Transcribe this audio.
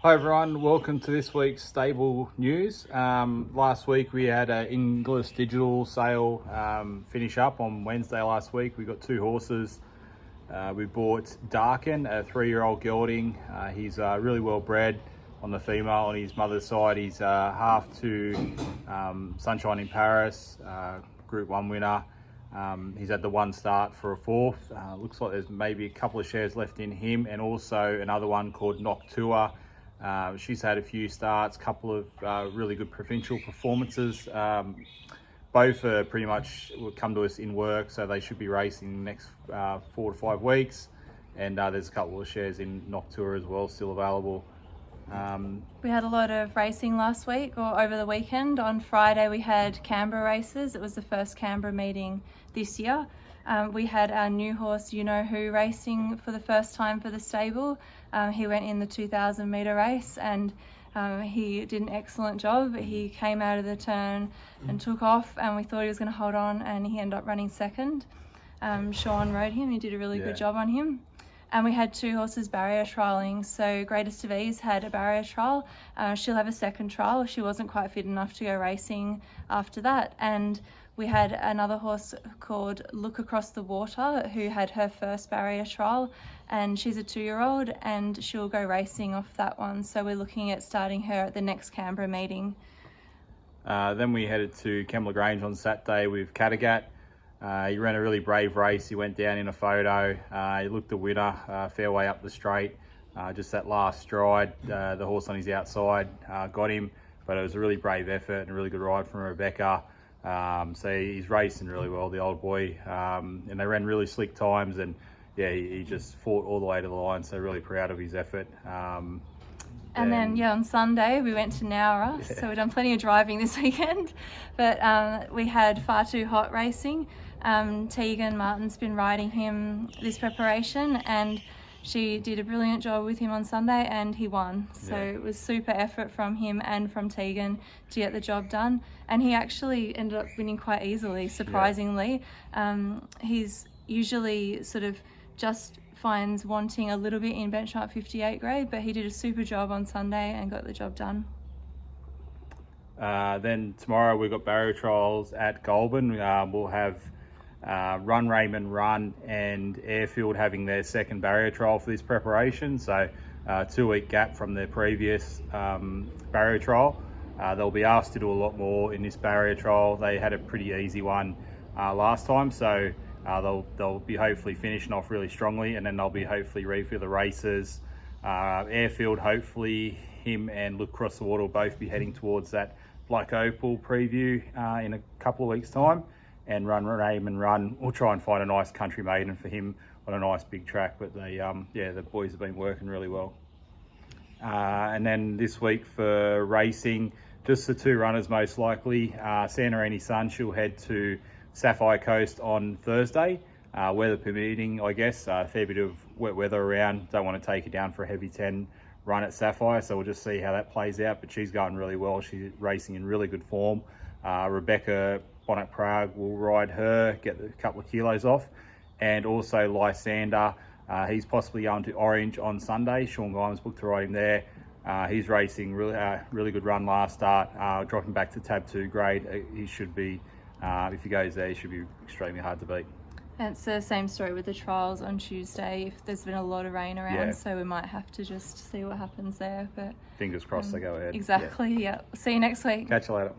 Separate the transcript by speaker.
Speaker 1: Hi everyone, welcome to this week's stable news. Last week we had an Inglis Digital sale finish up on Wednesday last week. We got two horses. We bought Darkin, a 3-year-old gelding. He's really well bred on the female. On his mother's side, he's half to Sunshine in Paris, Group 1 winner. He's had the one start for a fourth. Looks like there's maybe a couple of shares left in him, and also another one called Noctua. She's had a few starts, couple of really good provincial performances. Both are pretty much will come to us in work, so they should be racing the next 4 to 5 weeks. And there's a couple of shares in Noctua as well, still available.
Speaker 2: We had a lot of racing last week or over the weekend. On Friday we had Canberra races. It was the first Canberra meeting this year. We had our new horse, You Know Who, racing for the first time for the stable. He went in the 2,000 metre race and he did an excellent job. He came out of the turn and took off, and we thought he was going to hold on, and he ended up running second. Sean rode him. He did a really good job on him. And we had two horses barrier trialling. So Greatest of Ease had a barrier trial. She'll have a second trial. She wasn't quite fit enough to go racing after that. And we had another horse called Look Across the Water who had her first barrier trial, and she's a 2-year-old and she'll go racing off that one. So we're looking at starting her at the next Canberra meeting.
Speaker 1: Then we headed to Kembla Grange on Saturday with Kattegat. He ran a really brave race. He went down in a photo. He looked the winner, fair way up the straight. Just that last stride, the horse on his outside got him, but it was a really brave effort and a really good ride from Rebecca. So he's racing really well, the old boy, and they ran really slick times, and yeah, he just fought all the way to the line, so really proud of his effort.
Speaker 2: And then on Sunday we went to Nowra, so we've done plenty of driving this weekend, but we had Far Too Hot racing. Tegan Martin's been riding him this preparation, and she did a brilliant job with him on Sunday and he won. So it was super effort from him and from Tegan to get the job done, and he actually ended up winning quite easily, surprisingly. He's usually sort of just finds wanting a little bit in benchmark 58 grade, but he did a super job on Sunday and got the job done.
Speaker 1: Then tomorrow we've got barrier trials at Goulburn. We'll have Run Raymond Run and Airfield having their second barrier trial for this preparation. So 2-week gap from their previous barrier trial. They'll be asked to do a lot more in this barrier trial. They had a pretty easy one last time, so they'll be hopefully finishing off really strongly, and then they'll be hopefully ready for the races. Airfield, hopefully him and Look Across the Water will both be heading towards that Black Opal preview in a couple of weeks' time. And Run Raymond Run, we'll try and find a nice country maiden for him on a nice big track, but they the boys have been working really well. And then this week for racing, just the two runners most likely. Santorini Sun, she'll head to Sapphire Coast on Thursday, weather permitting, I guess. A fair bit of wet weather around. Don't want to take her down for a heavy 10 run at Sapphire, so we'll just see how that plays out, but she's going really well. She's racing in really good form. Rebecca Bonnet Prague will ride her, get a couple of kilos off, and also Lysander. He's possibly going to Orange on Sunday. Sean Guyman's booked to ride him there. He's racing really good run last start, dropping back to tab 2 grade. He should be, if he goes there, he should be extremely hard to beat.
Speaker 2: And it's the same story with the trials on Tuesday. If there's been a lot of rain around, so we might have to just see what happens there. But
Speaker 1: fingers crossed they go ahead.
Speaker 2: Exactly, yeah. See you next week.
Speaker 1: Catch you later.